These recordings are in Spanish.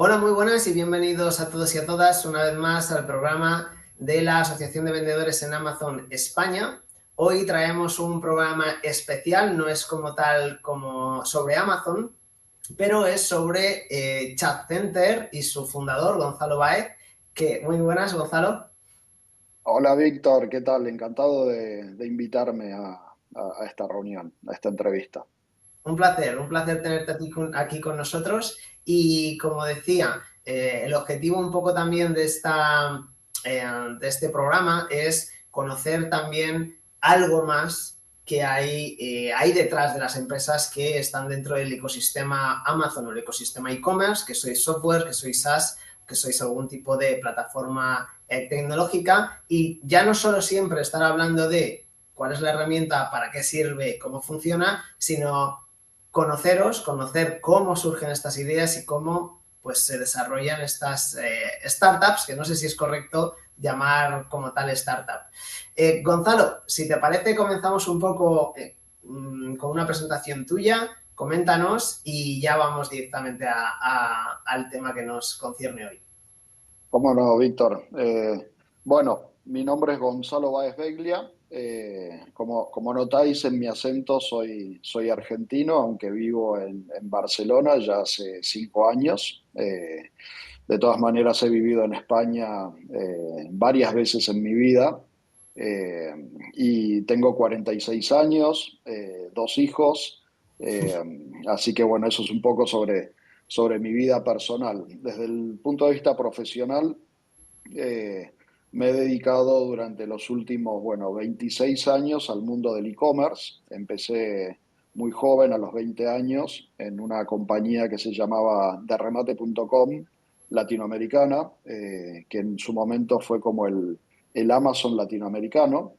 Hola, muy buenas y bienvenidos a todos y a todas una vez más al programa de la Asociación de Vendedores en Amazon España. Hoy traemos un programa especial, no es como tal como sobre Amazon, pero es sobre Chat Center y su fundador, Gonzalo Báez. Muy buenas, Gonzalo. Hola Víctor, ¿qué tal? Encantado de invitarme a esta reunión, a esta entrevista. Un placer tenerte aquí con nosotros. Y como decía, el objetivo un poco también eh, de este programa es conocer también algo más que hay detrás de las empresas que están dentro del ecosistema Amazon o el ecosistema e-commerce, que sois software, que sois SaaS, que sois algún tipo de plataforma tecnológica. Y ya no solo siempre estar hablando de cuál es la herramienta, para qué sirve, cómo funciona, sino conocer cómo surgen estas ideas y cómo pues, se desarrollan estas startups, que no sé si es correcto llamar como tal startup. Gonzalo, si te parece, comenzamos un poco con una presentación tuya, coméntanos y ya vamos directamente al tema que nos concierne hoy. ¿Cómo no, Víctor? Bueno, mi nombre es Gonzalo Báez Beglia. Como notáis en mi acento, soy argentino, aunque vivo en Barcelona ya hace 5 años. De todas maneras, he vivido en España varias veces en mi vida. Eh, y tengo 46 años, dos hijos. eh, Así que bueno, eso es un poco sobre mi vida personal. Desde el punto de vista profesional, eh, me he dedicado durante los últimos, bueno, 26 años al mundo del e-commerce. Empecé muy joven, a los 20 años, en una compañía que se llamaba derremate.com latinoamericana, que en su momento fue como el Amazon latinoamericano.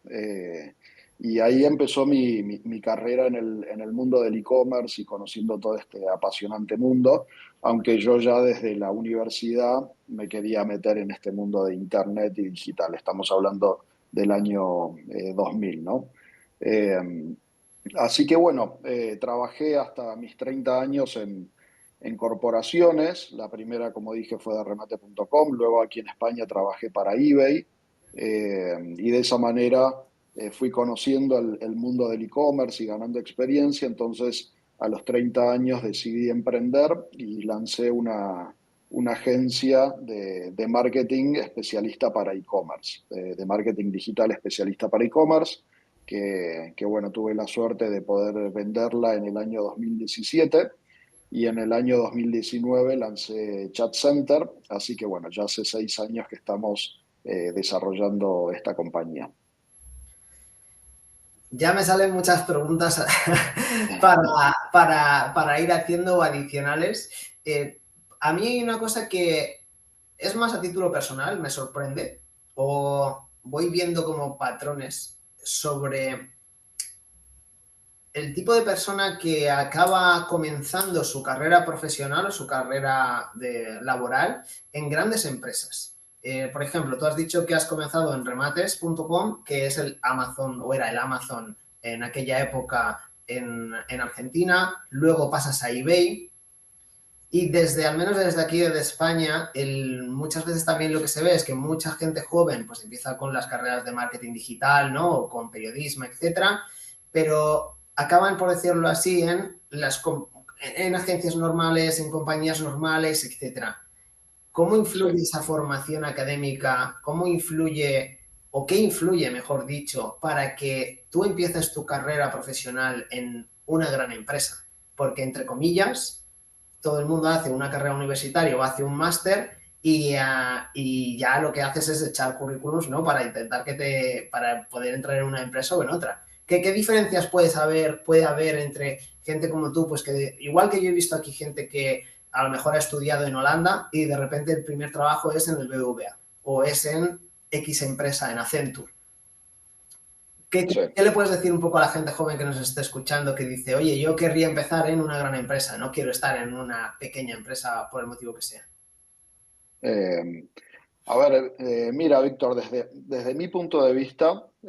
Y ahí empezó mi carrera en el mundo del e-commerce y conociendo todo este apasionante mundo, aunque yo ya desde la universidad me quería meter en este mundo de Internet y digital. Estamos hablando del año 2000, ¿no? Eh, Así que bueno, trabajé hasta mis 30 años en corporaciones. La primera, como dije, fue de remate.com. Luego aquí en España trabajé para eBay. Y de esa manera fui conociendo el mundo del e-commerce y ganando experiencia. Entonces, a los 30 años decidí emprender y lancé una agencia de marketing especialista para e-commerce, de marketing digital especialista para e-commerce, que bueno, tuve la suerte de poder venderla en el año 2017 y en el año 2019 lancé Chat Center, así que bueno, ya hace 6 años que estamos desarrollando esta compañía. Ya me salen muchas preguntas para ir haciendo adicionales. A mí hay una cosa que es más a título personal, me sorprende, o voy viendo como patrones sobre el tipo de persona que acaba comenzando su carrera profesional o su carrera laboral en grandes empresas. Por ejemplo, tú has dicho que has comenzado en remates.com, que es el Amazon o era el Amazon en aquella época en Argentina, luego pasas a eBay, y al menos desde aquí, desde España, muchas veces también lo que se ve es que mucha gente joven pues empieza con las carreras de marketing digital, ¿no? O con periodismo, etcétera, pero acaban, por decirlo así, en agencias normales, en compañías normales, etcétera. ¿Cómo influye Sí. esa formación académica? ¿Cómo influye, o qué influye, mejor dicho, para que tú empieces tu carrera profesional en una gran empresa? Porque, entre comillas, todo el mundo hace una carrera universitaria o hace un máster y ya lo que haces es echar currículums, ¿no? Para intentar para poder entrar en una empresa o en otra. ¿Qué diferencias puede haber entre gente como tú? Pues que igual que yo he visto aquí gente que a lo mejor ha estudiado en Holanda y de repente el primer trabajo es en el BBVA o es en X empresa, en Accenture. Sí. ¿Qué le puedes decir un poco a la gente joven que nos esté escuchando que dice, oye, yo querría empezar en una gran empresa, no quiero estar en una pequeña empresa por el motivo que sea? Eh, a ver, mira, Víctor, desde mi punto de vista, Uh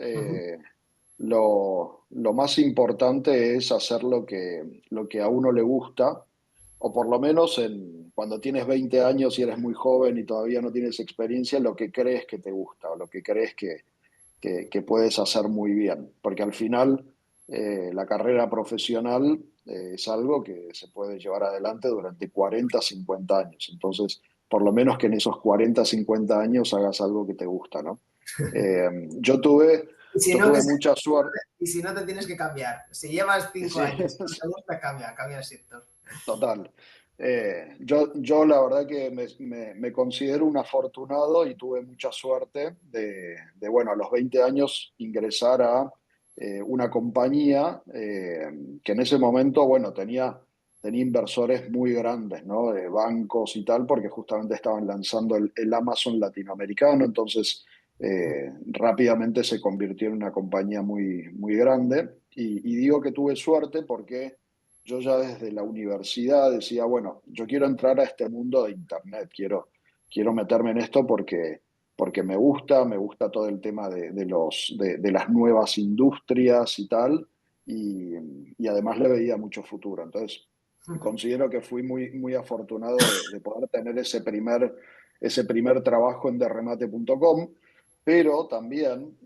-huh. lo más importante es hacer lo que a uno le gusta. o por lo menos cuando tienes 20 años y eres muy joven y todavía no tienes experiencia, lo que crees que te gusta o lo que crees que puedes hacer muy bien. Porque al final la carrera profesional es algo que se puede llevar adelante durante 40, 50 años. Entonces, por lo menos que en esos 40, 50 años hagas algo que te gusta, ¿no? Yo tuve, Y si yo no, tuve mucha suerte. y si no te tienes que cambiar. Si llevas 5 años y no Sí, te gusta, cambia el sector. total. Yo la verdad que me considero un afortunado y tuve mucha suerte bueno, a los 20 años ingresar a una compañía que en ese momento, bueno, tenía inversores muy grandes, ¿no? De bancos y tal, porque justamente estaban lanzando el Amazon latinoamericano, entonces rápidamente se convirtió en una compañía muy, muy grande. Y digo que tuve suerte porque yo ya desde la universidad decía, bueno, yo quiero entrar a este mundo de Internet, quiero meterme en esto porque me gusta todo el tema de las nuevas industrias y tal, y además le veía mucho futuro. Entonces, considero que fui muy, muy afortunado de poder tener ese primer trabajo en derremate.com, pero también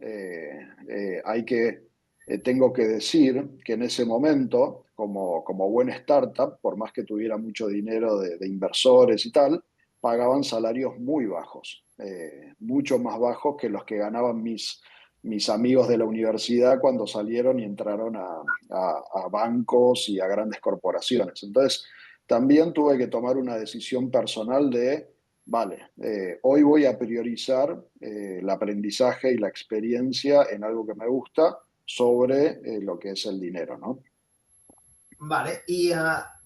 tengo que decir que en ese momento, como buena startup, por más que tuviera mucho dinero de inversores y tal, pagaban salarios muy bajos, mucho más bajos que los que ganaban mis amigos de la universidad cuando salieron y entraron a bancos y a grandes corporaciones. Entonces, también tuve que tomar una decisión personal de, vale, hoy voy a priorizar el aprendizaje y la experiencia en algo que me gusta sobre lo que es el dinero, ¿no? Vale, y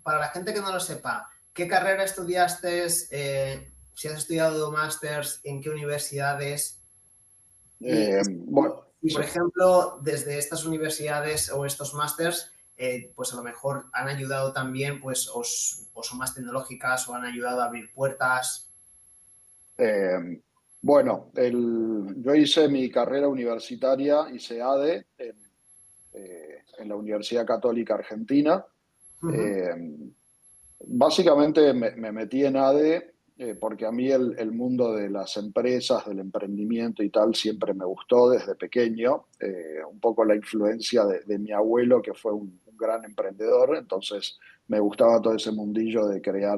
para la gente que no lo sepa, ¿qué carrera estudiaste? Si has estudiado másters, ¿en qué universidades? Y, Bueno, y, por sí. ejemplo, desde estas universidades o estos másters, pues a lo mejor han ayudado también, pues, o son más tecnológicas o han ayudado a abrir puertas. Eh, bueno, yo hice mi carrera universitaria, hice ADE en la Universidad Católica Argentina. Ujú. Eh, Básicamente me metí en ADE porque a mí el mundo de las empresas, del emprendimiento y tal, siempre me gustó desde pequeño. Un poco la influencia de mi abuelo, que fue un gran emprendedor, entonces me gustaba todo ese mundillo de crear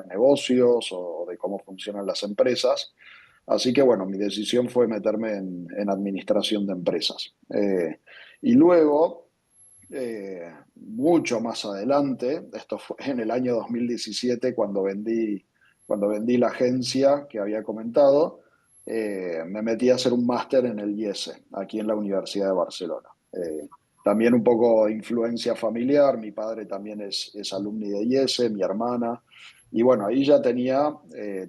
negocios o de cómo funcionan las empresas. Así que bueno, mi decisión fue meterme en administración de empresas. Y luego mucho más adelante, esto fue en el año 2017 cuando vendí la agencia que había comentado, me metí a hacer un máster en el IESE, aquí en la Universidad de Barcelona. También un poco influencia familiar, mi padre también es alumni de IESE, mi hermana, y bueno, ahí ya tenía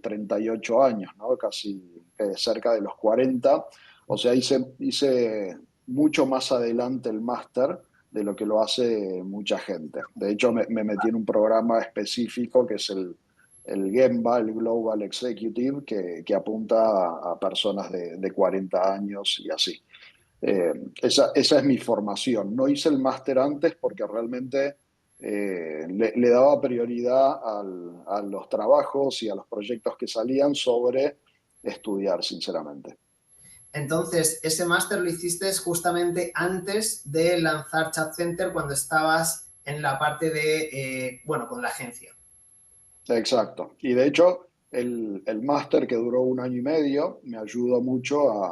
38 años, ¿no? Casi cerca de los 40, o sea, hice mucho más adelante el máster de lo que lo hace mucha gente. De hecho, me metí en un programa específico que es el GEMBA, el Global Executive, que apunta a personas de 40 años y así. Esa es mi formación. No hice el máster antes porque realmente le daba prioridad a los trabajos y a los proyectos que salían sobre estudiar, sinceramente. Entonces, ese máster lo hiciste justamente antes de lanzar Chat Center cuando estabas en la parte de, bueno, con la agencia. Exacto. Y de hecho, el máster que duró un año y medio me ayudó mucho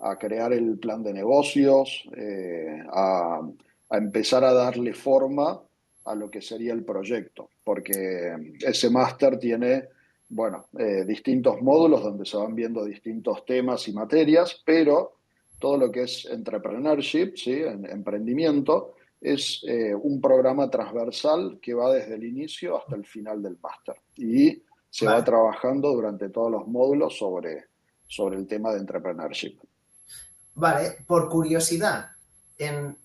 a crear el plan de negocios, a empezar a darle forma a lo que sería el proyecto, porque ese máster tiene, bueno, distintos módulos donde se van viendo distintos temas y materias, pero todo lo que es entrepreneurship, ¿sí? Emprendimiento, es un programa transversal que va desde el inicio hasta el final del máster y se va Vale, trabajando durante todos los módulos sobre el tema de entrepreneurship. vale, por curiosidad, en,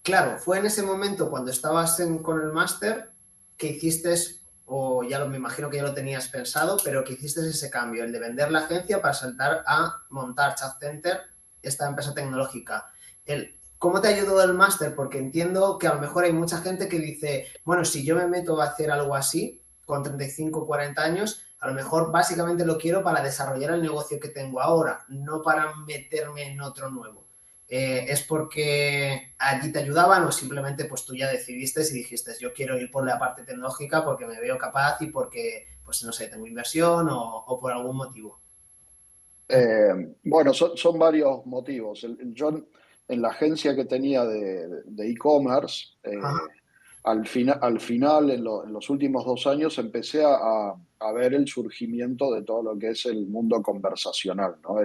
claro, fue en ese momento cuando estabas con el máster que hiciste, o ya me imagino que ya lo tenías pensado, pero que hiciste ese cambio, el de vender la agencia para saltar a montar Chat Center, esta empresa tecnológica. El, ¿cómo te ayudó el máster? Porque entiendo que a lo mejor hay mucha gente que dice, bueno, si yo me meto a hacer algo así, con 35 o 40 años, a lo mejor básicamente lo quiero para desarrollar el negocio que tengo ahora, no para meterme en otro nuevo. ¿Es porque allí te ayudaban o simplemente pues tú ya decidiste y dijiste yo quiero ir por la parte tecnológica porque me veo capaz y porque, pues no sé, tengo inversión o por algún motivo? Bueno, son varios motivos. Yo en la agencia que tenía de e-commerce, Ajá. al final, en los últimos 2 años, empecé a ver el surgimiento de todo lo que es el mundo conversacional, ¿no?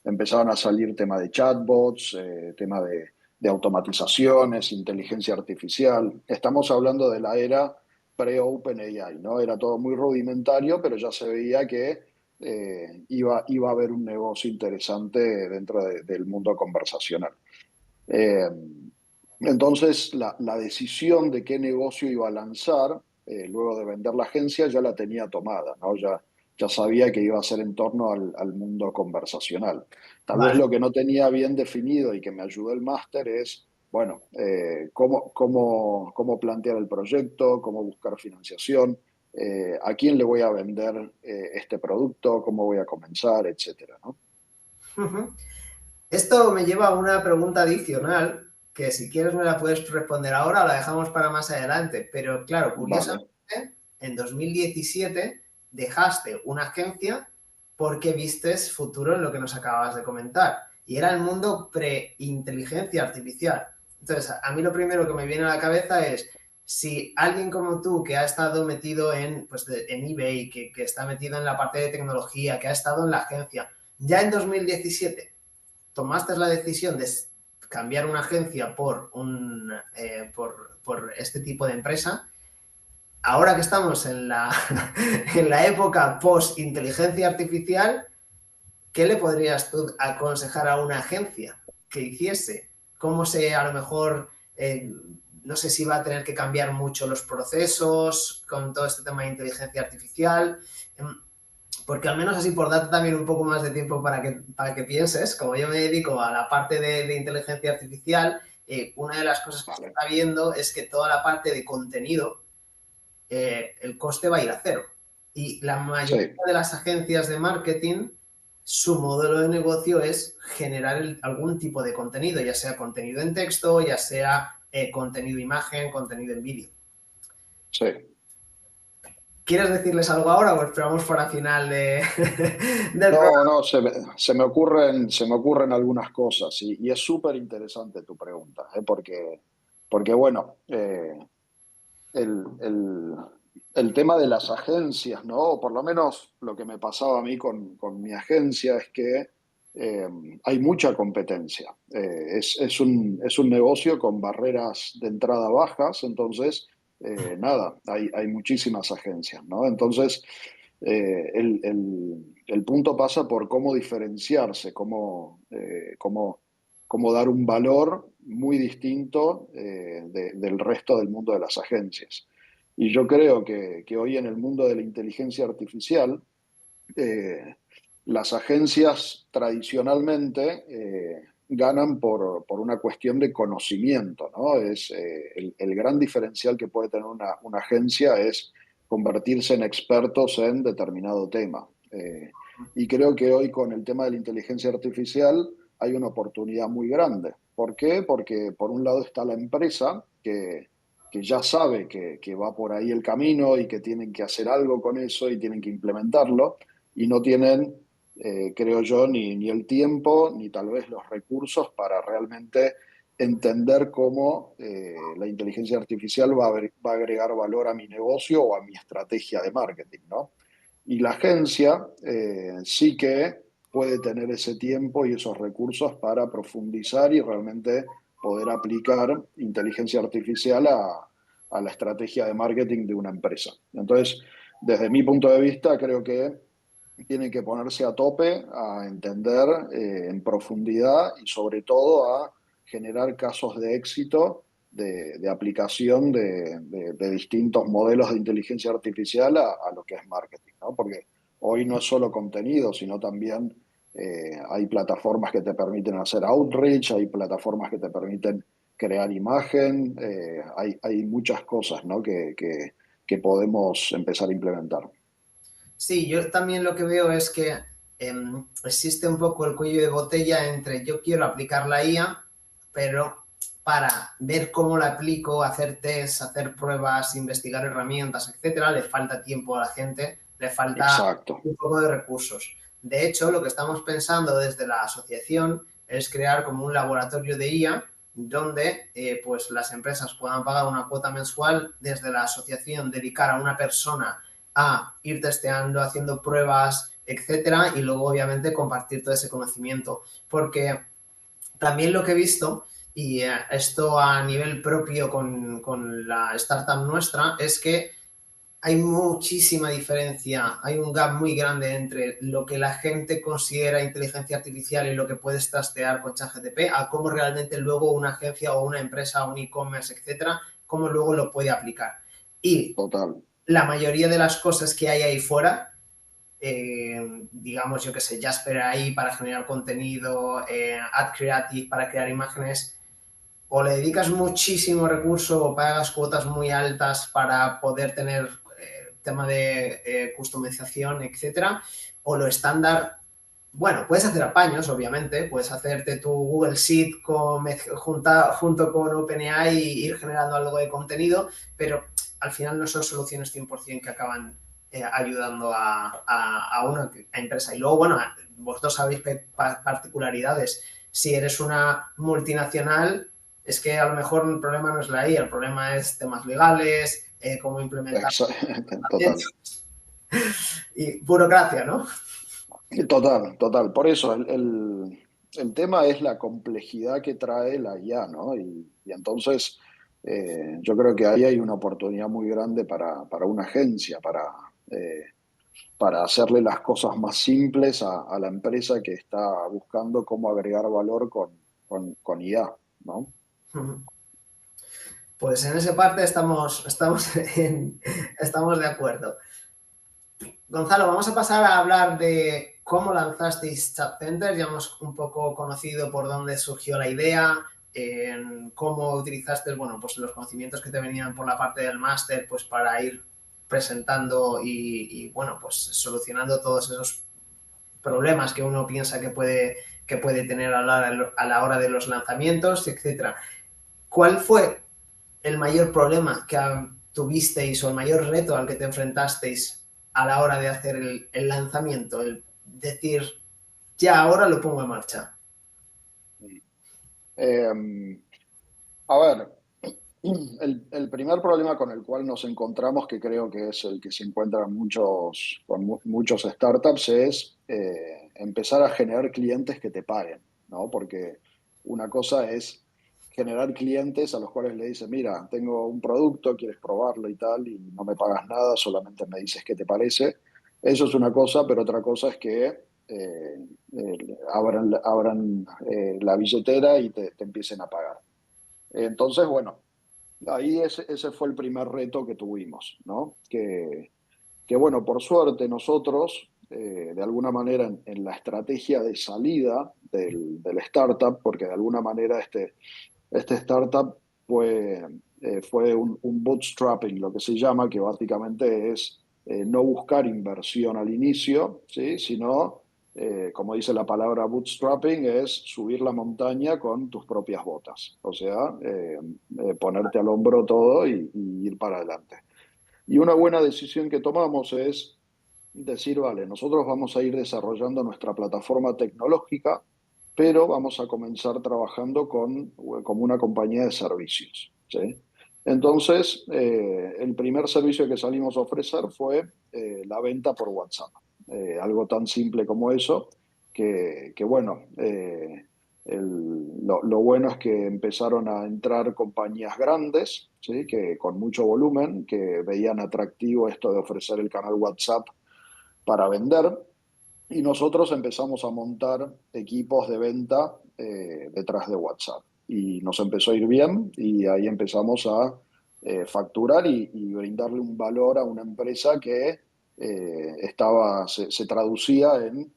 Empezaron a salir temas de chatbots, tema de automatizaciones, inteligencia artificial. Estamos hablando de la era pre-OpenAI, ¿no? Era todo muy rudimentario, pero ya se veía que iba a haber un negocio interesante dentro del mundo conversacional. Eh, entonces, la decisión de qué negocio iba a lanzar, luego de vender la agencia, ya la tenía tomada, ¿no? Ya sabía que iba a ser en torno al mundo conversacional. Tal vez Vale. lo que no tenía bien definido y que me ayudó el máster es, bueno, cómo plantear el proyecto, cómo buscar financiación, a quién le voy a vender este producto, cómo voy a comenzar, etcétera, ¿no? Ujú. Esto me lleva a una pregunta adicional que si quieres me la puedes responder ahora o la dejamos para más adelante. Pero claro, Vale. curiosamente, en 2017 dejaste una agencia porque vistes futuro en lo que nos acabas de comentar. Y era el mundo pre-inteligencia artificial. Entonces, a mí lo primero que me viene a la cabeza es, si alguien como tú que ha estado metido en, pues, en eBay, que está metido en la parte de tecnología, que ha estado en la agencia, ya en 2017 tomaste la decisión de cambiar una agencia por este tipo de empresa, ahora que estamos en en la época post-inteligencia artificial, ¿qué le podrías tú aconsejar a una agencia que hiciese? ¿Cómo se, a lo mejor, no sé si va a tener que cambiar mucho los procesos con todo este tema de inteligencia artificial? Porque al menos así, por darte también un poco más de tiempo para que pienses, como yo me dedico a la parte de inteligencia artificial, una de las cosas que se Vale. está viendo es que toda la parte de contenido, el coste va a ir a cero. Y la Sí. mayoría de las agencias de marketing, su modelo de negocio es generar algún tipo de contenido, ya sea contenido en texto, ya sea contenido imagen, contenido en vídeo. Sí. ¿Quieres decirles algo ahora o esperamos para final del No, programa? no, se me ocurren algunas cosas y es súper interesante tu pregunta, ¿eh? Porque bueno, el, el- el tema de las agencias, ¿no? O por lo menos lo que me pasaba a mí con mi agencia es que eh, hay mucha competencia. Es un negocio con barreras de entrada bajas, entonces, nada, hay muchísimas agencias, ¿no? Entonces, el punto pasa por cómo diferenciarse, cómo dar un valor muy distinto del resto del mundo de las agencias. Y yo creo que hoy en el mundo de la inteligencia artificial, eh, las agencias tradicionalmente ganan por una cuestión de conocimiento, ¿no? El gran diferencial que puede tener una agencia es convertirse en expertos en determinado tema. Y creo que hoy con el tema de la inteligencia artificial hay una oportunidad muy grande. ¿Por qué? Porque por un lado está la empresa que ya sabe que va por ahí el camino y que tienen que hacer algo con eso y tienen que implementarlo y no tienen, creo yo, ni el tiempo ni tal vez los recursos para realmente entender cómo la inteligencia artificial va a agregar valor a mi negocio o a mi estrategia de marketing, ¿no? Y la agencia sí que puede tener ese tiempo y esos recursos para profundizar y realmente poder aplicar inteligencia artificial a la estrategia de marketing de una empresa. Entonces, desde mi punto de vista, creo que tienen que ponerse a tope, a entender en profundidad y sobre todo a generar casos de éxito de aplicación de distintos modelos de inteligencia artificial a lo que es marketing, ¿no? Porque hoy no es solo contenido, sino también Hay plataformas que te permiten hacer outreach, hay plataformas que te permiten crear imagen, hay muchas cosas, ¿no? que podemos empezar a implementar. Sí, yo también lo que veo es que existe un poco el cuello de botella entre yo quiero aplicar la IA, pero para ver cómo la aplico, hacer tests, hacer pruebas, investigar herramientas, etcétera, le falta tiempo a la gente, le falta Exacto, un poco de recursos. De hecho, lo que estamos pensando desde la asociación es crear como un laboratorio de IA donde pues las empresas puedan pagar una cuota mensual desde la asociación, dedicar a una persona a ir testeando, haciendo pruebas, etcétera, y luego obviamente compartir todo ese conocimiento. Porque también lo que he visto, y esto a nivel propio con la startup nuestra, es que hay muchísima diferencia, hay un gap muy grande entre lo que la gente considera inteligencia artificial y lo que puedes trastear con ChatGPT a cómo realmente luego una agencia o una empresa, un e-commerce, etcétera, cómo luego lo puede aplicar. Y total. la mayoría de las cosas que hay ahí fuera, digamos, yo que sé, Jasper ahí para generar contenido, Ad Creative para crear imágenes, o le dedicas muchísimo recurso o pagas cuotas muy altas para poder tener tema de customización, etcétera, o lo estándar. Bueno, puedes hacer apaños, obviamente, puedes hacerte tu Google Sheet junto con OpenAI y ir generando algo de contenido, pero al final no son soluciones 100% que acaban ayudando a una empresa. Y luego, bueno, vosotros sabéis particularidades. Si eres una multinacional, es que a lo mejor el problema no es la IA, el problema es temas legales, cómo implementar Total. y burocracia, ¿no? Total, total. Por eso el tema es la complejidad que trae la IA, ¿no? Y entonces yo creo que ahí hay una oportunidad muy grande para una agencia, para hacerle las cosas más simples a la empresa que está buscando cómo agregar valor con IA, ¿no? Pues en esa parte estamos de acuerdo. Gonzalo, vamos a pasar a hablar de cómo lanzasteis Chat Center. Ya hemos un poco conocido por dónde surgió la idea, en cómo utilizaste, bueno, pues los conocimientos que te venían por la parte del máster, pues para ir presentando bueno, pues solucionando todos esos problemas que uno piensa que puede tener a la hora de los lanzamientos, etcétera. ¿Cuál fue el mayor problema que tuvisteis o el mayor reto al que te enfrentasteis a la hora de hacer el lanzamiento? El decir, ya ahora lo pongo en marcha. Eh, a ver, el primer problema con el cual nos encontramos, que creo que es el que se encuentran muchos startups, es empezar a generar clientes que te paguen, ¿no? Porque una cosa es generar clientes a los cuales le dices, mira, tengo un producto, quieres probarlo y tal, y no me pagas nada, solamente me dices qué te parece. Eso es una cosa, pero otra cosa es que abran la billetera y te empiecen a pagar. Entonces, bueno, ahí ese fue el primer reto que tuvimos, ¿no? Que bueno, por suerte nosotros, de alguna manera en la estrategia de salida del startup, porque de alguna manera este startup fue un bootstrapping, lo que se llama, que básicamente es no buscar inversión al inicio, ¿sí? Sino, como dice la palabra bootstrapping, es subir la montaña con tus propias botas, o sea, ponerte al hombro todo y ir para adelante. Y una buena decisión que tomamos es decir, vale, nosotros vamos a ir desarrollando nuestra plataforma tecnológica, pero vamos a comenzar trabajando como una compañía de servicios, ¿sí? Entonces, el primer servicio que salimos a ofrecer fue la venta por WhatsApp. Algo tan simple como eso, que bueno, lo bueno es que empezaron a entrar compañías grandes, ¿sí? Que con mucho volumen, que veían atractivo esto de ofrecer el canal WhatsApp para vender, y nosotros empezamos a montar equipos de venta detrás de WhatsApp. Y nos empezó a ir bien y ahí empezamos a facturar y brindarle un valor a una empresa que se traducía en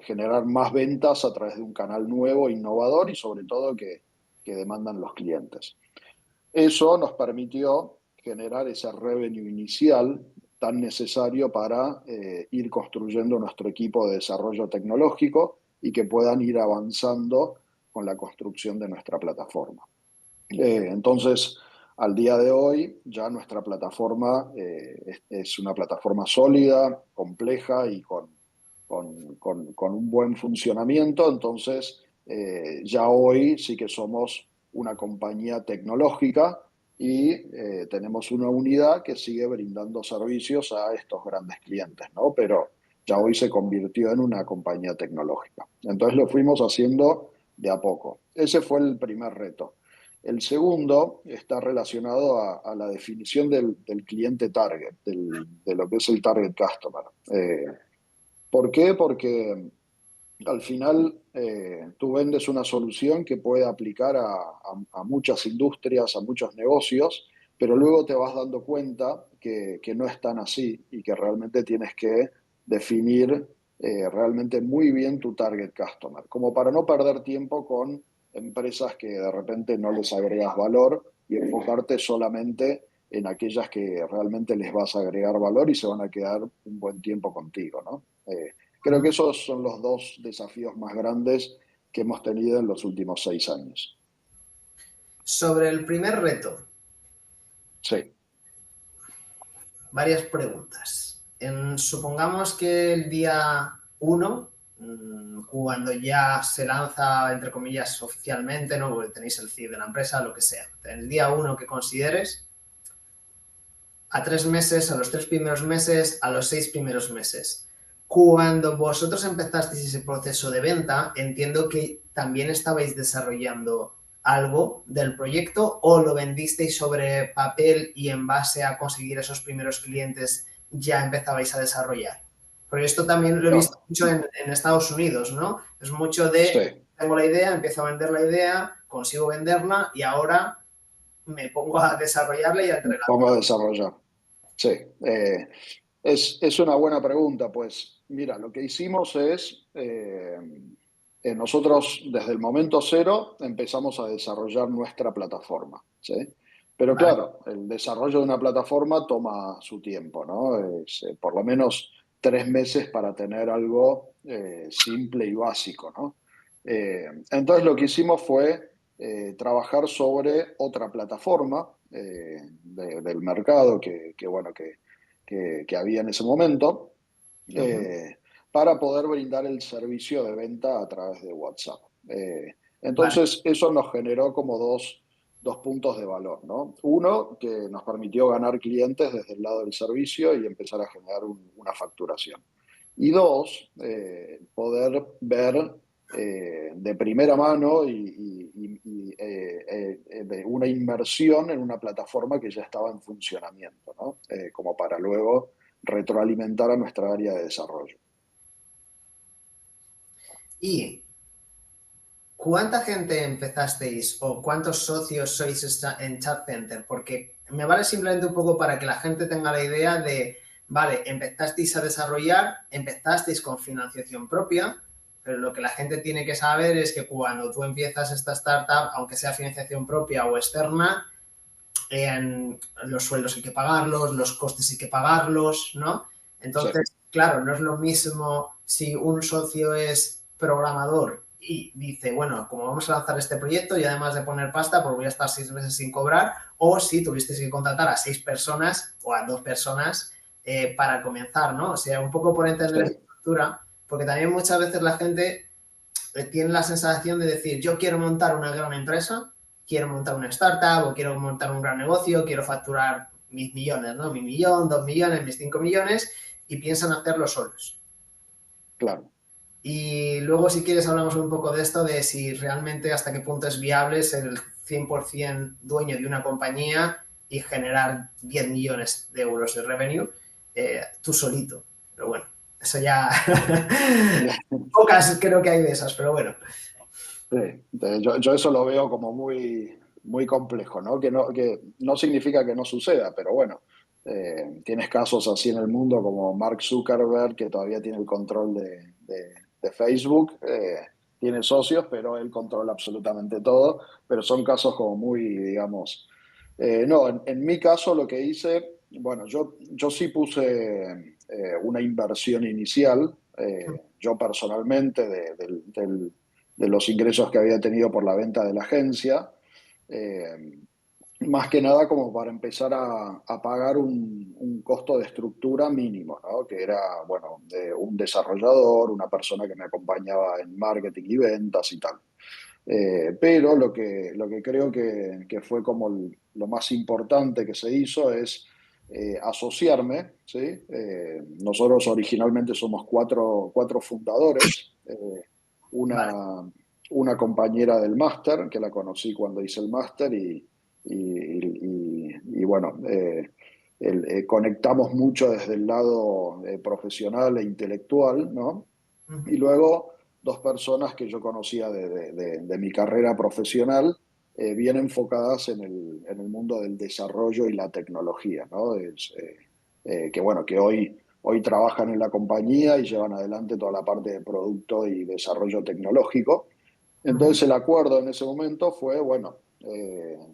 generar más ventas a través de un canal nuevo, innovador y sobre todo que demandan los clientes. Eso nos permitió generar ese revenue inicial tan necesario para ir construyendo nuestro equipo de desarrollo tecnológico y que puedan ir avanzando con la construcción de nuestra plataforma. Entonces, al día de hoy, ya nuestra plataforma es una plataforma sólida, compleja y con un buen funcionamiento. Entonces, ya hoy sí que somos una compañía tecnológica y tenemos una unidad que sigue brindando servicios a estos grandes clientes, ¿no? Pero ya hoy se convirtió en una compañía tecnológica. Entonces lo fuimos haciendo de a poco. Ese fue el primer reto. El segundo está relacionado a la definición del cliente target, de lo que es el target customer. ¿Por qué? Porque al final tú vendes una solución que puede aplicar a muchas industrias, a muchos negocios, pero luego te vas dando cuenta que no es tan así y que realmente tienes que definir realmente muy bien tu target customer, como para no perder tiempo con empresas que de repente no les agregas valor y enfocarte solamente en aquellas que realmente les vas a agregar valor y se van a quedar un buen tiempo contigo, ¿no? Creo que esos son los dos desafíos más grandes que hemos tenido en los últimos 6 años. Sobre el primer reto, Sí. varias preguntas. Supongamos que el día 1, cuando ya se lanza, entre comillas, oficialmente, ¿no? Porque tenéis el CIF de la empresa, lo que sea. El día 1 que consideres, a 3 meses, a los 3 primeros meses, a los 6 primeros meses. Cuando vosotros empezasteis ese proceso de venta, entiendo que también estabais desarrollando algo del proyecto o lo vendisteis sobre papel y en base a conseguir esos primeros clientes ya empezabais a desarrollar. Porque esto también lo he visto No, mucho en Estados Unidos, ¿no? Es mucho de, sí, tengo la idea, empiezo a vender la idea, consigo venderla y ahora me pongo a desarrollarla y a entregarla. vamos a desarrollar. Sí. Es una buena pregunta, pues mira, lo que hicimos es, nosotros desde el momento cero empezamos a desarrollar nuestra plataforma, ¿sí? Pero Vale. claro, el desarrollo de una plataforma toma su tiempo, ¿no? Es, por lo menos 3 meses para tener algo simple y básico, ¿no? Entonces lo que hicimos fue trabajar sobre otra plataforma del mercado bueno, que había en ese momento Uh-huh. para poder brindar el servicio de venta a través de WhatsApp. Vale. Entonces, eso nos generó como dos puntos de valor, ¿no? Uno, que nos permitió ganar clientes desde el lado del servicio y empezar a generar una facturación. Y dos, poder ver de primera mano de una inmersión en una plataforma que ya estaba en funcionamiento, ¿no? Como para luego retroalimentar a nuestra área de desarrollo. ¿Y cuánta gente empezasteis o cuántos socios sois en Chat Center? Porque me vale simplemente un poco para que la gente tenga la idea de, vale, empezasteis a desarrollar, empezasteis con financiación propia, pero lo que la gente tiene que saber es que cuando tú empiezas esta startup, aunque sea financiación propia o externa, los sueldos hay que pagarlos, los costes hay que pagarlos, ¿no? Sí, Entonces, claro, no es lo mismo si un socio es programador y dice, bueno, como vamos a lanzar este proyecto y además de poner pasta, pues voy a estar 6 meses sin cobrar, o si tuvisteis que contratar a 6 personas o a 2 personas para comenzar, ¿no? O sea, un poco por entender esta sí, estructura, porque también muchas veces la gente tiene la sensación de decir, yo quiero montar una gran empresa, quiero montar una startup o quiero montar un gran negocio, quiero facturar mis millones, ¿no? Mi millón, 2 millones, mis 5 millones y piensan hacerlo solos. claro. Y luego, si quieres, hablamos un poco de esto, de si realmente hasta qué punto es viable ser el 100% dueño de una compañía y generar 10 millones de euros de revenue tú solito. Pero bueno, eso ya pocas creo que hay de esas, pero bueno. Sí, yo eso lo veo como muy complejo, ¿no? Que no significa que no suceda, pero bueno, Tienes casos así en el mundo como Mark Zuckerberg, que todavía tiene el control de Facebook. Tiene socios, pero él controla absolutamente todo. Pero son casos como muy, digamos... no, en mi caso lo que hice, bueno, yo sí puse una inversión inicial, yo personalmente, de los ingresos que había tenido por la venta de la agencia. Eh, Más que nada como para empezar a pagar un costo de estructura mínimo, ¿no? Que era, bueno, de un desarrollador, una persona que me acompañaba en marketing y ventas y tal. Pero lo que creo que fue como lo más importante que se hizo es asociarme, ¿sí? Nosotros originalmente somos cuatro fundadores. Vale. Una compañera del máster, que la conocí cuando hice el máster y bueno, conectamos mucho desde el lado profesional e intelectual, ¿no? Y Ujú. luego dos personas que yo conocía de mi carrera profesional, bien enfocadas en el mundo del desarrollo y la tecnología, ¿no? Que bueno, que hoy trabajan en la compañía y llevan adelante toda la parte de producto y desarrollo tecnológico. Ujú. Entonces el acuerdo en ese momento fue, bueno,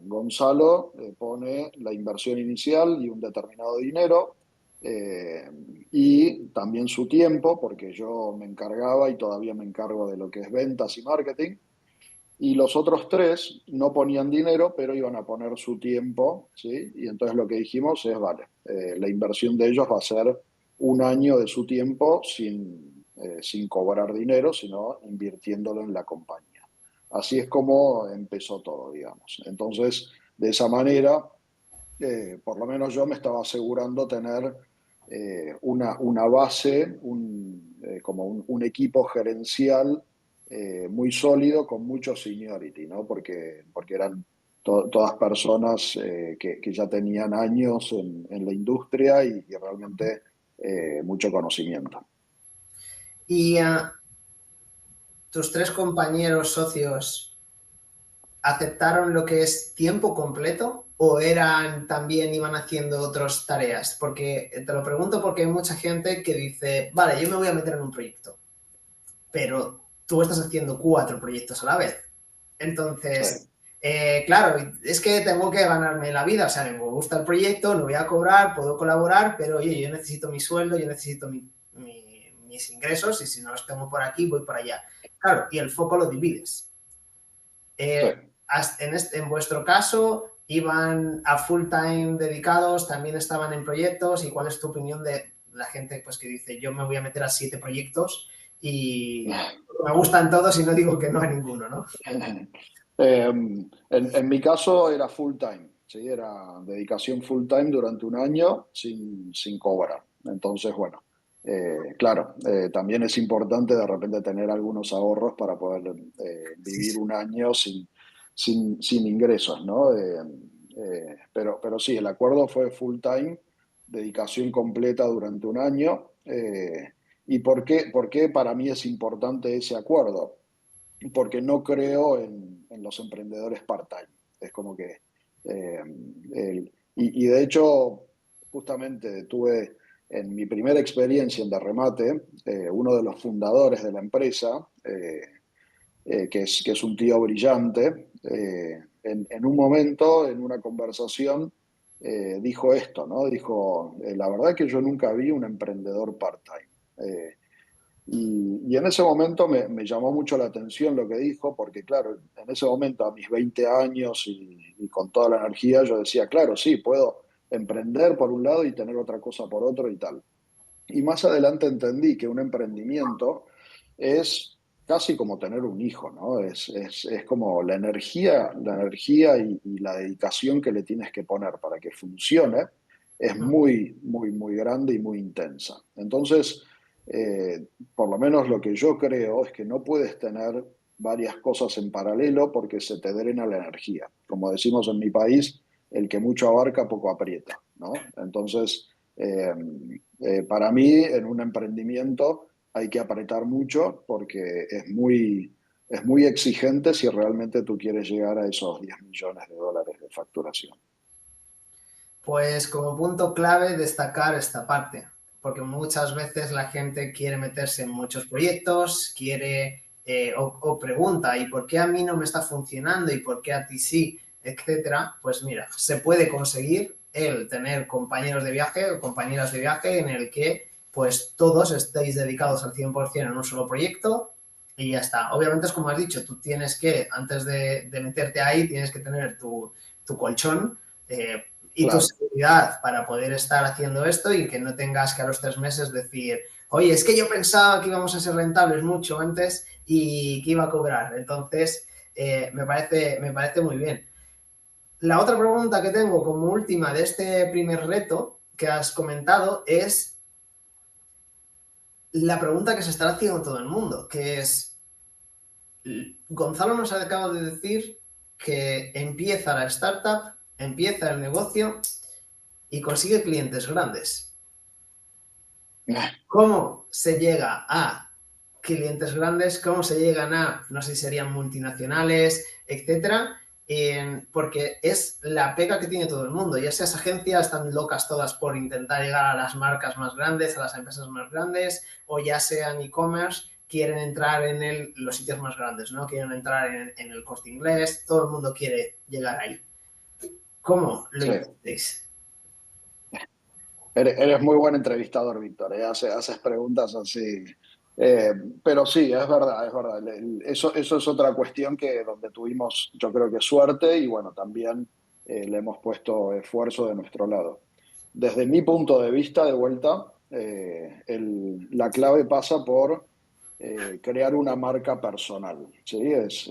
Gonzalo pone la inversión inicial y un determinado dinero, eh, y también su tiempo, porque yo me encargaba y todavía me encargo de lo que es ventas y marketing, y los otros tres no ponían dinero, pero iban a poner su tiempo, ¿sí? Y entonces lo que dijimos es, vale, la inversión de ellos va a ser un año de su tiempo sin cobrar dinero, sino invirtiéndolo en la compañía. Así es como empezó todo, digamos. Entonces, de esa manera, por lo menos yo me estaba asegurando tener una base, como un equipo gerencial muy sólido con mucho seniority, ¿no? Porque eran todas personas que ya tenían años en la industria y realmente mucho conocimiento. Y tus tres compañeros socios aceptaron lo que es tiempo completo o eran también iban haciendo otras tareas? Porque te lo pregunto porque hay mucha gente que dice, vale, yo me voy a meter en un proyecto, pero tú estás haciendo cuatro proyectos a la vez. Sí, Entonces, claro, es que tengo que ganarme la vida, o sea, me gusta el proyecto, no voy a cobrar, puedo colaborar, pero oye, yo necesito mi sueldo, yo necesito mis ingresos y si no los tengo por aquí, voy por allá. Claro, y el foco lo divides. sí. Eh, en vuestro caso, ¿iban a full time dedicados? ¿También estaban en proyectos? ¿Y cuál es tu opinión de la gente pues, que dice yo me voy a meter a 7 proyectos y me gustan todos y no digo que no a ninguno, ¿no? En mi caso era full time, ¿sí? Era dedicación full time durante un año sin cobrar. Entonces, bueno, claro, también es importante de repente tener algunos ahorros para poder Sí, vivir sí. un año sin ingresos, ¿no? Pero sí, el acuerdo fue full time, dedicación completa durante un año. ¿Y por qué para mí es importante ese acuerdo? Porque no creo en los emprendedores part-time. Es como que... eh, y de hecho, justamente tuve en mi primera experiencia en Derremate, uno de los fundadores de la empresa, que es un tío brillante, en un momento, en una conversación, dijo esto, ¿no? Dijo, la verdad que yo nunca vi un emprendedor part-time. Y en ese momento me llamó mucho la atención lo que dijo, porque claro, en ese momento a mis 20 años y con toda la energía, yo decía, claro, sí, puedo emprender por un lado y tener otra cosa por otro y tal. Y más adelante entendí que un emprendimiento es casi como tener un hijo, ¿no? Es como la energía y la dedicación que le tienes que poner para que funcione es muy, muy, muy grande y muy intensa. Entonces, por lo menos lo que yo creo es que no puedes tener varias cosas en paralelo porque se te drena la energía. Como decimos en mi país, el que mucho abarca, poco aprieta, ¿no? Entonces, eh, para mí, en un emprendimiento hay que apretar mucho porque es muy exigente si realmente tú quieres llegar a esos 10 millones de dólares de facturación. Pues como punto clave destacar esta parte, porque muchas veces la gente quiere meterse en muchos proyectos, quiere o pregunta, ¿y por qué a mí no me está funcionando? ¿Y por qué a ti sí? Etcétera. Pues mira, se puede conseguir el tener compañeros de viaje o compañeras de viaje en el que pues todos estéis dedicados al 100% en un solo proyecto y ya está. Obviamente es como has dicho, tú tienes que, antes de meterte ahí, tienes que tener tu colchón y tu Claro, seguridad para poder estar haciendo esto y que no tengas que a los 3 meses decir, oye, es que yo pensaba que íbamos a ser rentables mucho antes y que iba a cobrar. Entonces, me parece muy bien. La otra pregunta que tengo como última de este primer reto que has comentado es la pregunta que se está haciendo todo el mundo, que es, Gonzalo nos acaba de decir que empieza la startup, empieza el negocio y consigue clientes grandes. ¿Cómo se llega a clientes grandes? ¿Cómo se llegan a, no sé si serían multinacionales, etcétera? Porque es la pega que tiene todo el mundo. Y esas agencias están locas todas por intentar llegar a las marcas más grandes, a las empresas más grandes, o ya sean e-commerce, quieren entrar en los sitios más grandes, ¿no? Quieren entrar en el Corte Inglés, todo el mundo quiere llegar ahí. ¿Cómo lo sí. hicisteis? Eres muy buen entrevistador, Víctor, ¿eh? Haces preguntas así. Eh, pero sí, es verdad, es verdad. Eso es otra cuestión que donde tuvimos, yo creo que suerte y bueno, también le hemos puesto esfuerzo de nuestro lado. Desde mi punto de vista, de vuelta, la clave pasa por crear una marca personal, ¿sí? Es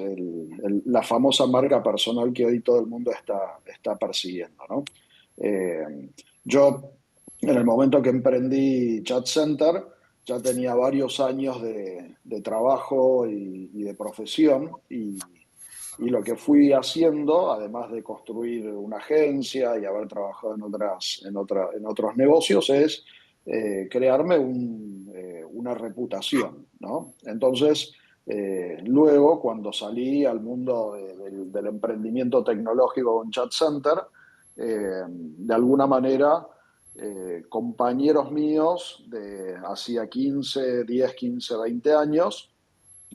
la famosa marca personal que hoy todo el mundo está persiguiendo, ¿no? Yo en el momento que emprendí Chat Center, ya tenía varios años de trabajo y de profesión y lo que fui haciendo, además de construir una agencia y haber trabajado en otros negocios, es crearme una reputación, ¿no? Entonces, luego, cuando salí al mundo del emprendimiento tecnológico con Chat Center, de alguna manera compañeros míos de hacía 15, 10, 15, 20 años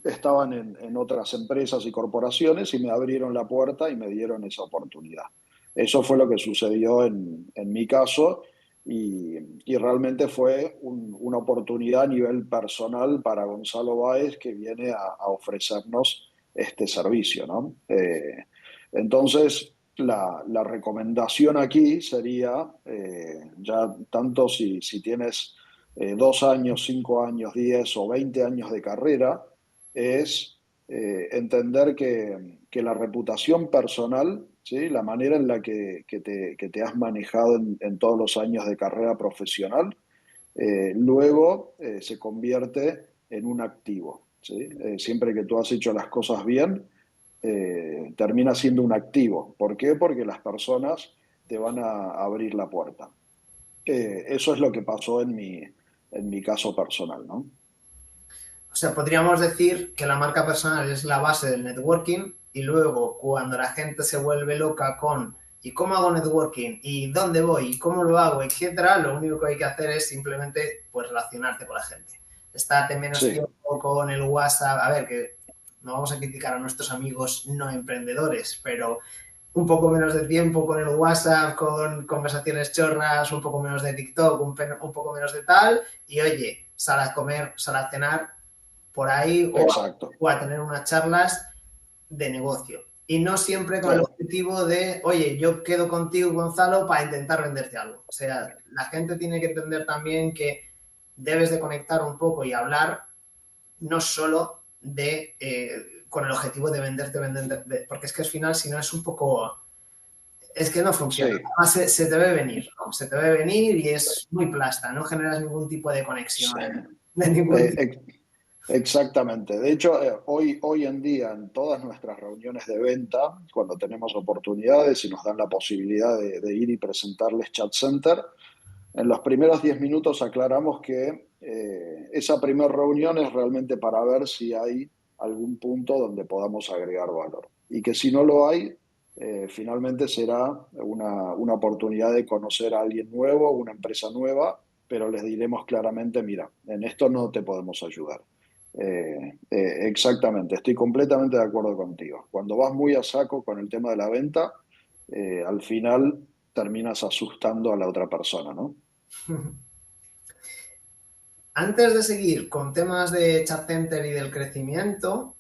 estaban en otras empresas y corporaciones y me abrieron la puerta y me dieron esa oportunidad. Eso fue lo que sucedió en mi caso y realmente fue una oportunidad a nivel personal para Gonzalo Báez que viene a ofrecernos este servicio, ¿no? Entonces, la recomendación aquí sería, ya tanto si tienes 2 años, 5 años, 10 o 20 años de carrera, es entender que la reputación personal, ¿sí? La manera en la que te has manejado en todos los años de carrera profesional, luego se convierte en un activo, ¿sí? Siempre que tú has hecho las cosas bien, termina siendo un activo. ¿Por qué? Porque las personas te van a abrir la puerta. Eso es lo que pasó en mi caso personal, ¿no? O sea, podríamos decir que la marca personal es la base del networking y luego cuando la gente se vuelve loca con ¿y cómo hago networking? ¿Y dónde voy? ¿Y cómo lo hago? Etcétera, lo único que hay que hacer es simplemente pues relacionarte con la gente. Estate menos Sí, tiempo con el WhatsApp. A ver, que no vamos a criticar a nuestros amigos no emprendedores, pero un poco menos de tiempo con el WhatsApp, con conversaciones chorras, un poco menos de TikTok, un poco menos de tal, y oye, sal a comer, sal a cenar, por ahí exacto. o a tener unas charlas de negocio. Y no siempre con el Claro, objetivo de, oye, yo quedo contigo, Gonzalo, para intentar venderte algo. O sea, la gente tiene que entender también que debes de conectar un poco y hablar no solo con el objetivo de venderte, porque es que al final, si no, es un poco, es que no funciona. sí. Además, se te ve venir, ¿no? Se te ve venir y es muy plasta, no generas ningún tipo de Sí. conexión, de ningún Eh, tipo. ex- Exactamente. De hecho, hoy en día en todas nuestras reuniones de venta, cuando tenemos oportunidades y nos dan la posibilidad de ir y presentarles Chat Center, en los primeros 10 minutos aclaramos que esa primera reunión es realmente para ver si hay algún punto donde podamos agregar valor. Y que si no lo hay, finalmente será una oportunidad de conocer a alguien nuevo, una empresa nueva, pero les diremos claramente, mira, en esto no te podemos ayudar. Exactamente, estoy completamente de acuerdo contigo. Cuando vas muy a saco con el tema de la venta, al final terminas asustando a la otra persona, ¿no? Antes de seguir con temas de Chat Center y del crecimiento,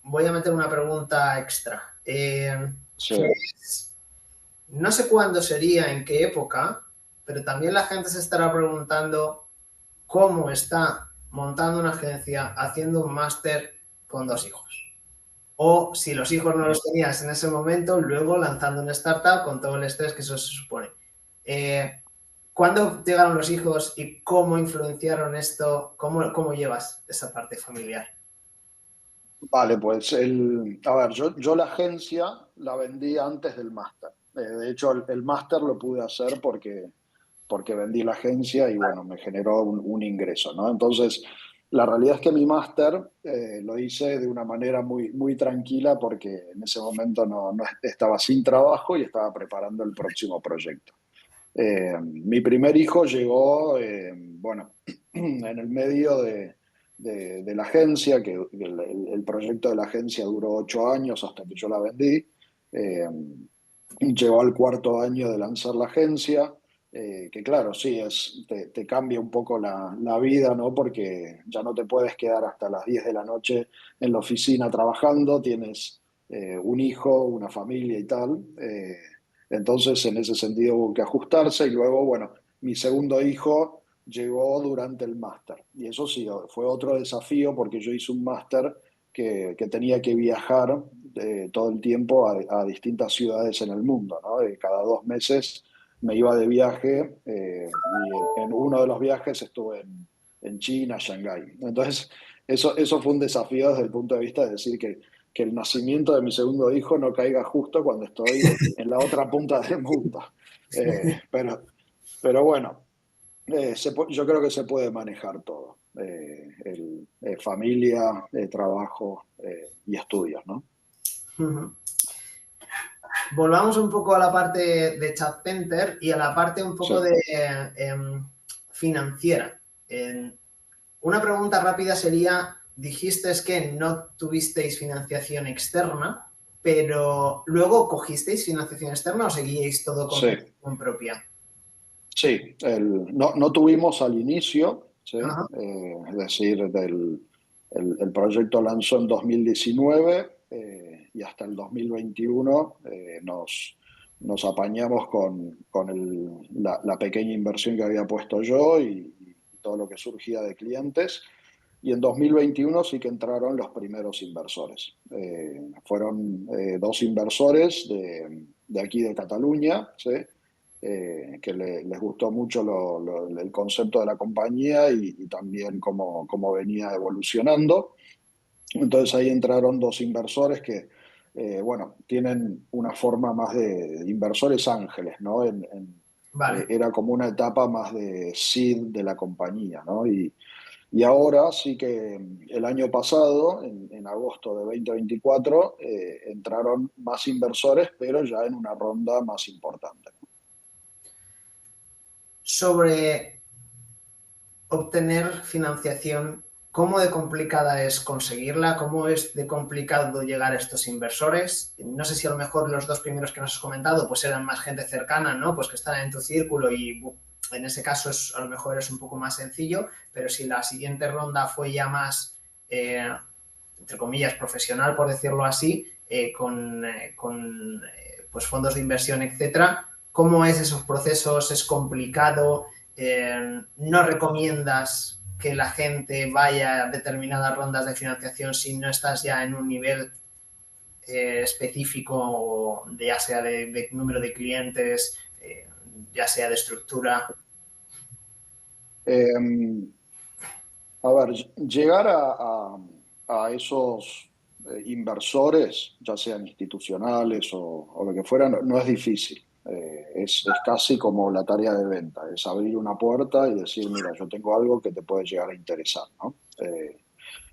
voy a meter una pregunta extra. Sí. Que es, no sé cuándo sería, en qué época, pero también la gente se estará preguntando cómo está montando una agencia haciendo un máster con 2 hijos. O si los hijos no los tenías en ese momento, luego lanzando una startup con todo el estrés que eso se supone. ¿Cuándo llegaron los hijos y cómo influenciaron esto? ¿Cómo llevas esa parte familiar? Vale, pues a ver, yo la agencia la vendí antes del máster. De hecho, el máster lo pude hacer porque vendí la agencia y bueno, me generó un ingreso, ¿no? Entonces, la realidad es que mi máster lo hice de una manera muy tranquila porque en ese momento no estaba sin trabajo y estaba preparando el próximo proyecto. Mi primer hijo llegó, bueno, en el medio de la agencia, que el proyecto de la agencia duró 8 años hasta que yo la vendí. Eh, Llegó al cuarto año de lanzar la agencia, que claro, sí, te cambia un poco la vida, ¿no? Porque ya no te puedes quedar hasta las 10 de la noche en la oficina trabajando, tienes un hijo, una familia y tal. Entonces, en ese sentido hubo que ajustarse y luego, bueno, mi segundo hijo llegó durante el máster. Y eso sí, fue otro desafío porque yo hice un máster que tenía que viajar todo el tiempo a distintas ciudades en el mundo, ¿no? Cada 2 meses me iba de viaje y en uno de los viajes estuve en China, Shanghái. Entonces, eso fue un desafío desde el punto de vista de decir que el nacimiento de mi segundo hijo no caiga justo cuando estoy en la otra punta del mundo. Pero bueno, yo creo que se puede manejar todo. Familia, trabajo y estudios, ¿no? Uh-huh. Volvamos un poco a la parte de Chat Center y a la parte un Sí. poco de financiera. Una pregunta rápida sería, dijiste que no tuvisteis financiación externa, pero luego cogisteis financiación externa o seguíais todo con Sí, financiación propia. sí. No tuvimos al inicio, ¿sí? Ajá. Es decir, el proyecto lanzó en 2019 y hasta el 2021 nos apañamos con la pequeña inversión que había puesto yo y todo lo que surgía de clientes. Y en 2021 sí que entraron los primeros inversores. Fueron 2 inversores de aquí de Cataluña, ¿sí? Que les gustó mucho el concepto de la compañía y también cómo venía evolucionando. Entonces ahí entraron 2 inversores que, bueno, tienen una forma más de inversores ángeles, ¿no? Vale. Era como una etapa más de seed de la compañía, ¿no? Y ahora sí que el año pasado, en agosto de 2024, entraron más inversores, pero ya en una ronda más importante. Sobre obtener financiación, ¿cómo de complicada es conseguirla? ¿Cómo es de complicado llegar a estos inversores? No sé si a lo mejor los 2 primeros que nos has comentado pues eran más gente cercana, ¿no? Pues que están en tu círculo y en ese caso a lo mejor es un poco más sencillo, pero si la siguiente ronda fue ya más, entre comillas, profesional, por decirlo así, con pues fondos de inversión, etcétera, ¿cómo es esos procesos? ¿Es complicado? No recomiendas que la gente vaya a determinadas rondas de financiación si no estás ya en un nivel específico, ya sea de número de clientes, ya sea de estructura. Eh, a ver, llegar a esos inversores, ya sean institucionales o lo que fuera, no es difícil. Es casi como la tarea de venta, es abrir una puerta y decir, mira, yo tengo algo que te puede llegar a interesar, ¿no?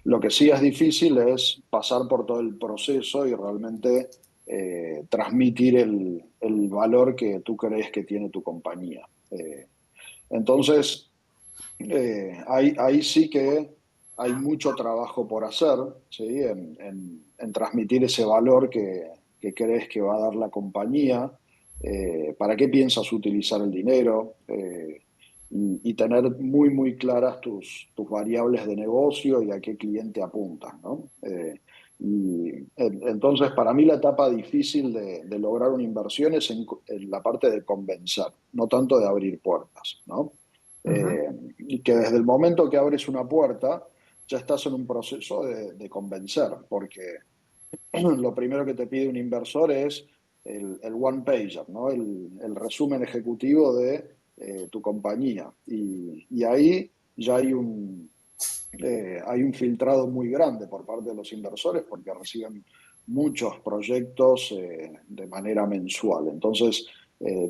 Lo que sí es difícil es pasar por todo el proceso y realmente transmitir el valor que tú crees que tiene tu compañía. Entonces, ahí sí que hay mucho trabajo por hacer, ¿sí? En transmitir ese valor que crees que va a dar la compañía, para qué piensas utilizar el dinero, y tener muy, muy claras tus variables de negocio y a qué cliente apuntas, ¿no? Entonces, para mí la etapa difícil de lograr una inversión es en la parte de convencer, no tanto de abrir puertas, ¿no? Ujú. Y que desde el momento que abres una puerta ya estás en un proceso de convencer, porque lo primero que te pide un inversor es el one pager, ¿no? El resumen ejecutivo de tu compañía. Y ahí ya hay un filtrado muy grande por parte de los inversores porque reciben muchos proyectos de manera mensual. Entonces,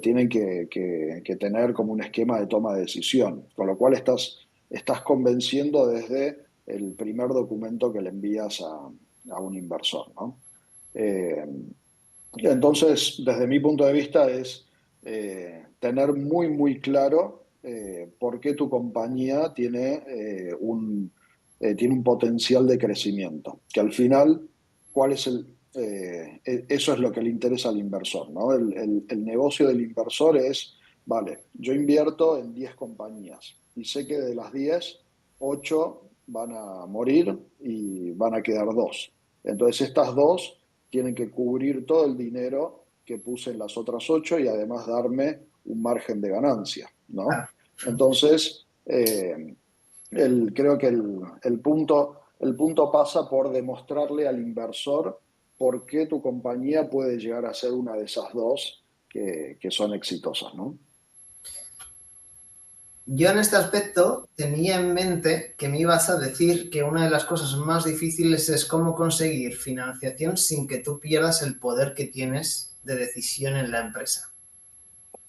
tienen que tener como un esquema de toma de decisión, con lo cual estás convenciendo desde el primer documento que le envías a un inversor, ¿no? Eh, entonces, desde mi punto de vista es tener muy, muy claro por qué tu compañía tiene un potencial de crecimiento. Que al final, ¿cuál es eso es lo que le interesa al inversor, ¿no? El negocio del inversor es, vale, yo invierto en 10 compañías y sé que de las 10 8 van a morir y van a quedar 2. Entonces, estas 2 tienen que cubrir todo el dinero que puse en las otras 8 y además darme un margen de ganancia, ¿no? Claro. Entonces, creo que el punto pasa por demostrarle al inversor por qué tu compañía puede llegar a ser una de esas dos que son exitosas, ¿no? Yo en este aspecto tenía en mente que me ibas a decir que una de las cosas más difíciles es cómo conseguir financiación sin que tú pierdas el poder que tienes de decisión en la empresa.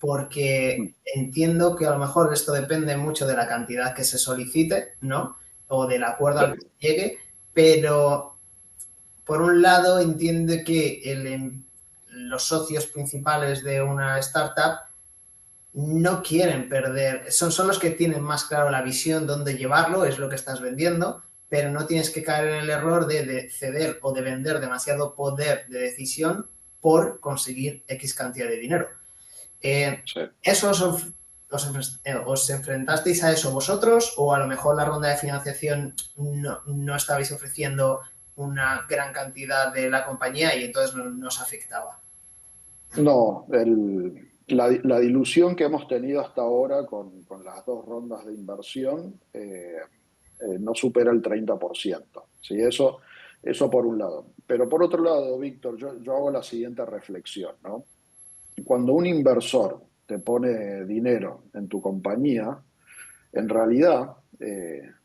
Porque entiendo que a lo mejor esto depende mucho de la cantidad que se solicite, ¿no? O del acuerdo al que se llegue, pero por un lado entiendo que los socios principales de una startup no quieren perder, son los que tienen más claro la visión, dónde llevarlo, es lo que estás vendiendo, pero no tienes que caer en el error de ceder o de vender demasiado poder de decisión por conseguir X cantidad de dinero. Sí. ¿Eso os enfrentasteis a eso vosotros o a lo mejor la ronda de financiación no estabais ofreciendo una gran cantidad de la compañía y entonces no os afectaba? No, la dilución que hemos tenido hasta ahora con las dos rondas de inversión no supera el 30%. ¿Sí? Eso por un lado. Pero por otro lado, Víctor, yo hago la siguiente reflexión, ¿no? Cuando un inversor te pone dinero en tu compañía, en realidad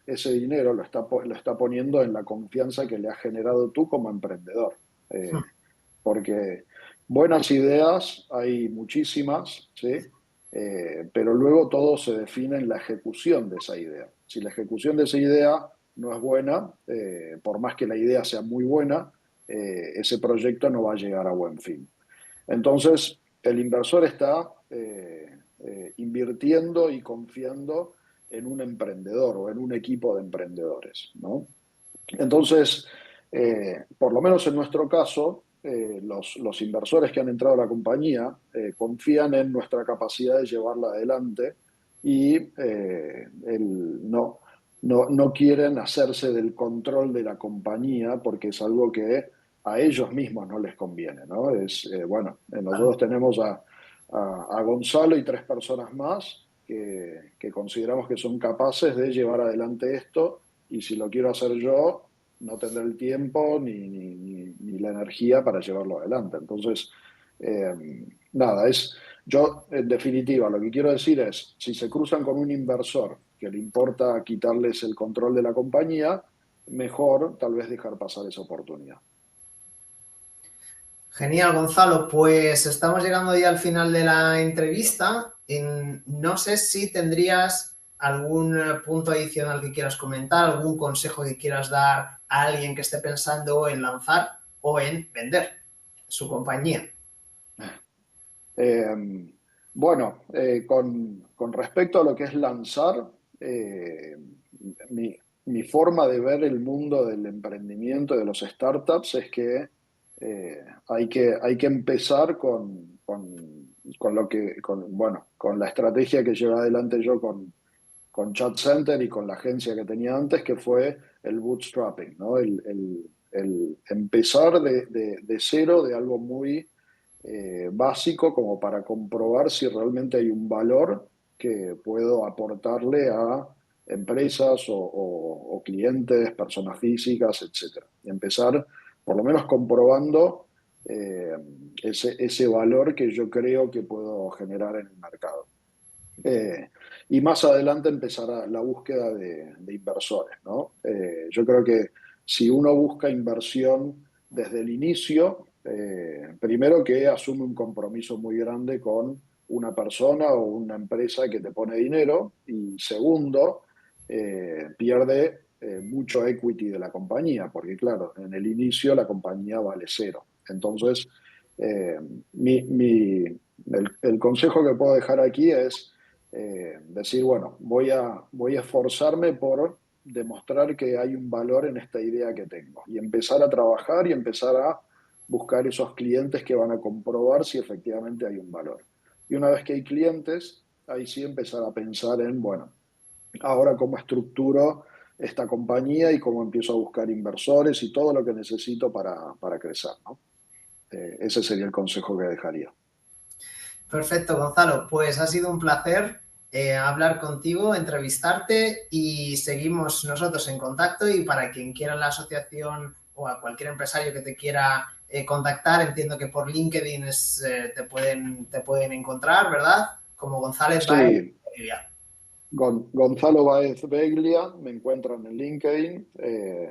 ese dinero lo está poniendo en la confianza que le has generado tú como emprendedor. Porque buenas ideas hay muchísimas, ¿sí? Pero luego todo se define en la ejecución de esa idea. Si la ejecución de esa idea no es buena, por más que la idea sea muy buena, ese proyecto no va a llegar a buen fin. Entonces, el inversor está invirtiendo y confiando en un emprendedor o en un equipo de emprendedores, ¿no? Entonces, por lo menos en nuestro caso, los inversores que han entrado a la compañía confían en nuestra capacidad de llevarla adelante y no quieren hacerse del control de la compañía porque es algo que a ellos mismos no les conviene, ¿no? Bueno, nosotros tenemos a Gonzalo y 3 personas más que consideramos que son capaces de llevar adelante esto y si lo quiero hacer yo, no tendré el tiempo ni la energía para llevarlo adelante. Entonces, nada, yo en definitiva lo que quiero decir es, si se cruzan con un inversor que le importa quitarles el control de la compañía, mejor tal vez dejar pasar esa oportunidad. Genial, Gonzalo. Pues estamos llegando ya al final de la entrevista. No sé si tendrías algún punto adicional que quieras comentar, algún consejo que quieras dar a alguien que esté pensando en lanzar o en vender. su compañía. Bueno, con respecto a lo que es lanzar, mi forma de ver el mundo del emprendimiento, de los startups, es que hay que empezar con lo que, bueno, con la estrategia que llevé adelante yo con Chat Center y con la agencia que tenía antes, que fue el bootstrapping, ¿no? El empezar de cero, de algo muy básico, como para comprobar si realmente hay un valor que puedo aportarle a empresas o clientes, personas físicas, etcétera. Y empezar por lo menos comprobando eh, ese valor que yo creo que puedo generar en el mercado. Eh, y más adelante empezará la búsqueda de inversores, ¿no? Yo creo que si uno busca inversión desde el inicio, primero que asume un compromiso muy grande con una persona o una empresa que te pone dinero, y segundo, pierde mucho equity de la compañía, porque claro, en el inicio la compañía vale cero. Entonces, eh, el consejo que puedo dejar aquí es decir, bueno, voy a esforzarme por demostrar que hay un valor en esta idea que tengo y empezar a trabajar y empezar a buscar esos clientes que van a comprobar si efectivamente hay un valor. Y una vez que hay clientes, ahí sí empezar a pensar en, bueno, ahora cómo estructuro esta compañía y cómo empiezo a buscar inversores y todo lo que necesito para crecer, ¿no? Ese sería el consejo que dejaría. Perfecto, Gonzalo. Pues ha sido un placer hablar contigo, entrevistarte y seguimos nosotros en contacto. Y para quien quiera la asociación o a cualquier empresario que te quiera contactar, entiendo que por LinkedIn te pueden encontrar, ¿verdad? Como González Baez. Sí, Gonzalo Baez Beglia, me encuentran en LinkedIn.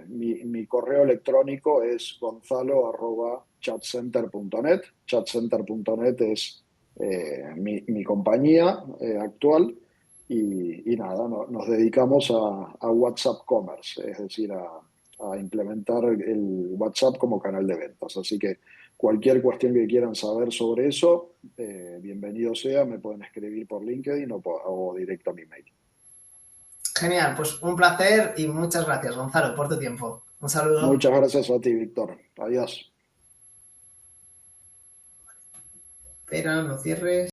Mi correo electrónico es gonzalo@chatcenter.net. Chatcenter.net es mi compañía actual y nada, nos dedicamos a WhatsApp Commerce, es decir, a implementar el WhatsApp como canal de ventas. Así que cualquier cuestión que quieran saber sobre eso, bienvenido sea, me pueden escribir por LinkedIn o directo a mi mail. Genial, pues un placer y muchas gracias, Gonzalo, por tu tiempo. Un saludo. Muchas gracias a ti, Víctor. Adiós. Espera, no cierres.